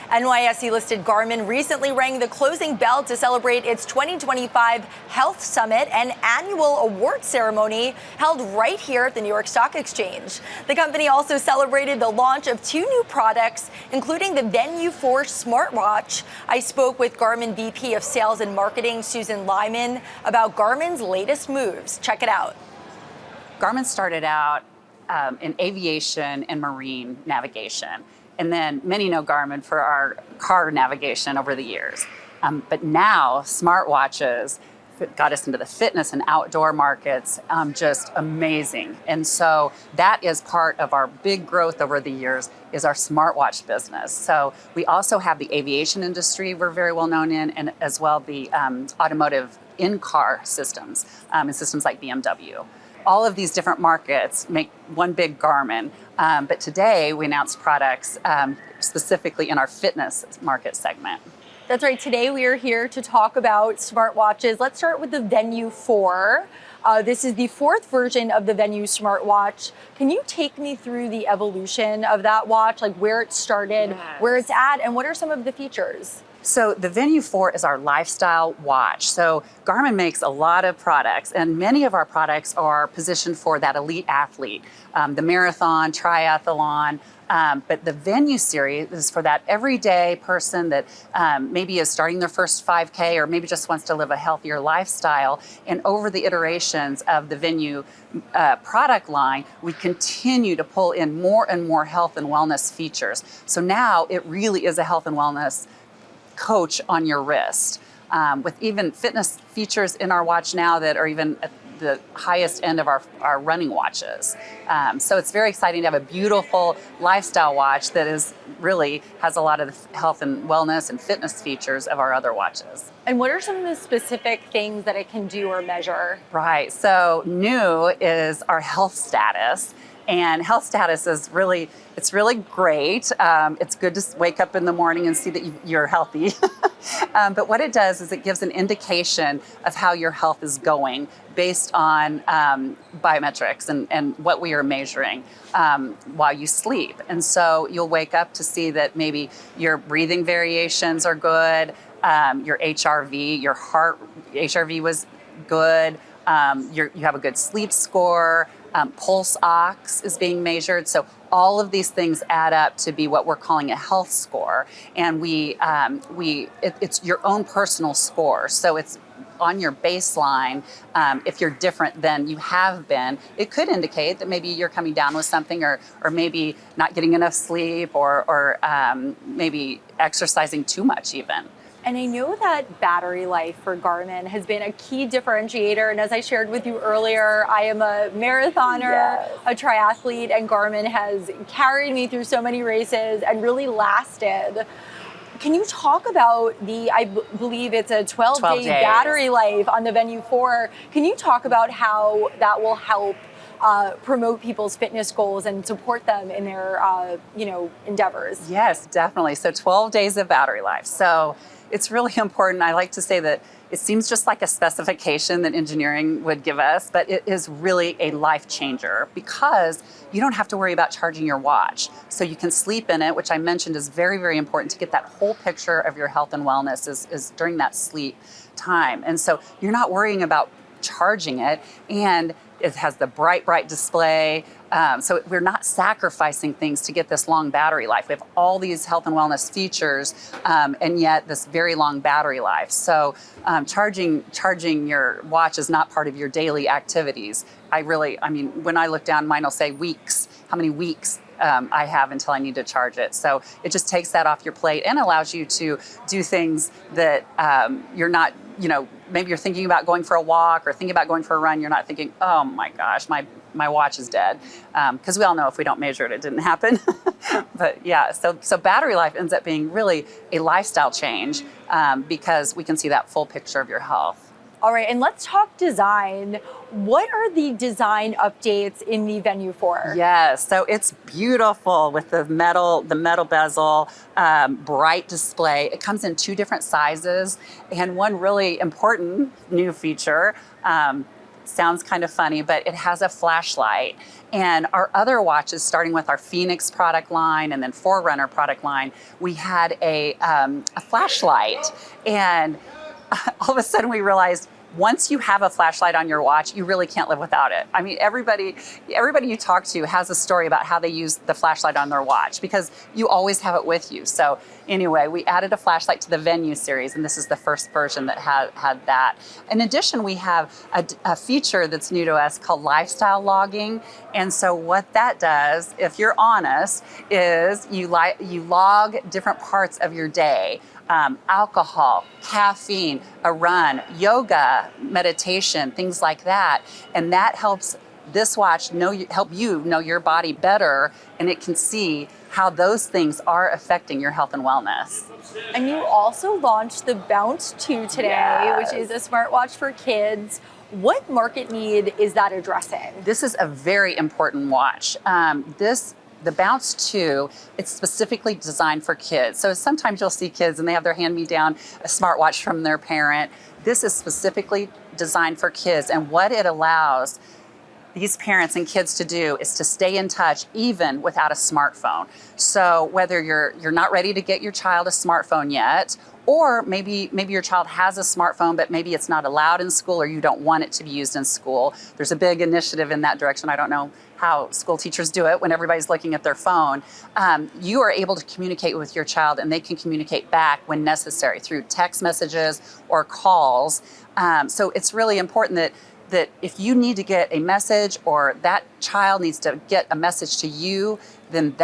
NYSE-listed Garmin recently rang the closing bell to celebrate its 2025 Health Summit, an annual award ceremony held right here at the New York Stock Exchange. The company also celebrated the launch of 2 new products, including the Venue 4 smartwatch. I spoke with Garmin VP of Sales and Marketing, Susan Lyman, about Garmin's latest moves. Check it out. Garmin started out in aviation and marine navigation. And then many know Garmin for our car navigation over the years. But now smartwatches got us into the fitness and outdoor markets, just amazing. And so that is part of our big growth over the years is our smartwatch business. So we also have the aviation industry we're very well known in, and as well the automotive in-car systems and systems like BMW. All of these different markets make one big Garmin. But today we announced products specifically in our fitness market segment. That's right. Today we are here to talk about smartwatches. Let's start with the Venue 4. This is the 4th version of the Venue smartwatch. Can you take me through the evolution of that watch, like where it started, Yes. where it's at, and what are some of the features? So the Venue 4 is our lifestyle watch. So Garmin makes a lot of products, and many of our products are positioned for that elite athlete, the marathon, triathlon. But the Venue series is for that everyday person that maybe is starting their first 5K or maybe just wants to live a healthier lifestyle. And over the iterations of the Venue product line, we continue to pull in more and more health and wellness features. So now it really is a health and wellness coach on your wrist, with even fitness features in our watch now that are even at the highest end of our running watches. So it's very exciting to have a beautiful lifestyle watch that is really has a lot of the health and wellness and fitness features of our other watches. And what are some of the specific things that it can do or measure? Right, so new is our health status. And health status is really great. It's good to wake up in the morning and see that you're healthy. But what it does is it gives an indication of how your health is going based on biometrics and what we are measuring while you sleep. And so you'll wake up to see that maybe your breathing variations are good, your HRV, your heart HRV was good, you have a good sleep score, pulse ox is being measured. So all of these things add up to be what we're calling a health score. And it's your own personal score. So it's on your baseline. If you're different than you have been, it could indicate that maybe you're coming down with something, or maybe not getting enough sleep, or maybe exercising too much even. And I know that battery life for Garmin has been a key differentiator. And as I shared with you earlier, I am a marathoner, Yes. a triathlete, and Garmin has carried me through so many races and really lasted. Can you talk about I believe it's a 12-day days. battery life on the Venue 4. Can you talk about how that will help promote people's fitness goals and support them in their endeavors? Yes, definitely. So 12 days of battery life. So it's really important. I like to say that it seems just like a specification that engineering would give us, but it is really a life changer because you don't have to worry about charging your watch. So you can sleep in it, which I mentioned is very, very important to get that whole picture of your health and wellness is during that sleep time. And so you're not worrying about charging it, and it has the bright display. So we're not sacrificing things to get this long battery life. We have all these health and wellness features, and yet this very long battery life. So charging your watch is not part of your daily activities. When I look down, mine will say weeks, how many weeks I have until I need to charge it. So it just takes that off your plate and allows you to do things that you're not, maybe you're thinking about going for a walk or thinking about going for a run. You're not thinking, oh my gosh, my watch is dead. Because we all know if we don't measure it, it didn't happen. But yeah, so battery life ends up being really a lifestyle change because we can see that full picture of your health. All right, and let's talk design. What are the design updates in the Venue 4? Yes, so it's beautiful with the metal bezel, bright display. It comes in 2 different sizes, and one really important new feature sounds kind of funny, but it has a flashlight. And our other watches, starting with our Phoenix product line and then Forerunner product line, we had a flashlight. And all of a sudden we realized, once you have a flashlight on your watch, you really can't live without it. I mean, everybody you talk to has a story about how they use the flashlight on their watch because you always have it with you. So anyway, we added a flashlight to the Venue series, and this is the first version that had that. In addition, we have a feature that's new to us called lifestyle logging. And so what that does, if you're honest, is you log different parts of your day. Alcohol, caffeine, a run, yoga, meditation, things like that. And that helps this watch help you know your body better, and it can see how those things are affecting your health and wellness. And you also launched the Bounce 2 today, Yes. which is a smartwatch for kids. What market need is that addressing? This is a very important watch. The Bounce 2, it's specifically designed for kids. So sometimes you'll see kids and they have their hand-me-down a smartwatch from their parent. This is specifically designed for kids, and what it allows these parents and kids to do is to stay in touch even without a smartphone. So whether you're not ready to get your child a smartphone yet, or maybe your child has a smartphone, but maybe it's not allowed in school or you don't want it to be used in school. There's a big initiative in that direction. I don't know how school teachers do it when everybody's looking at their phone. You are able to communicate with your child, and they can communicate back when necessary through text messages or calls. So it's really important that if you need to get a message or that child needs to get a message to you, then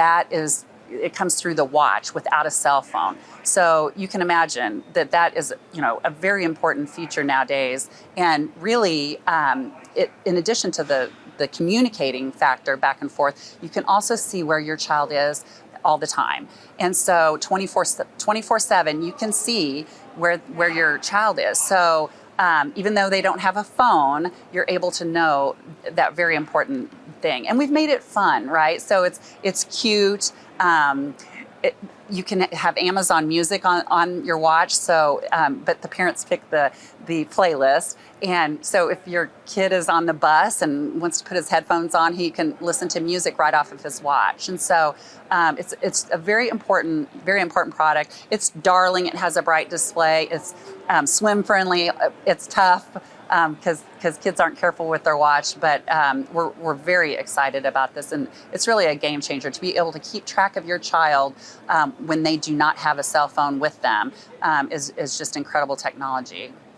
it comes through the watch without a cell phone. So you can imagine that is, a very important feature nowadays. And really, in addition to the communicating factor back and forth, you can also see where your child is all the time. And so 24/7, you can see where your child is. So even though they don't have a phone, you're able to know that very important thing. And we've made it fun, right? So it's cute. You can have Amazon Music on your watch. So, but the parents pick the playlist. And so if your kid is on the bus and wants to put his headphones on, he can listen to music right off of his watch. And so it's a very important product. It's darling. It has a bright display. It's swim friendly. It's tough because kids aren't careful with their watch, but we're very excited about this, and it's really a game changer to be able to keep track of your child when they do not have a cell phone with them is just incredible technology.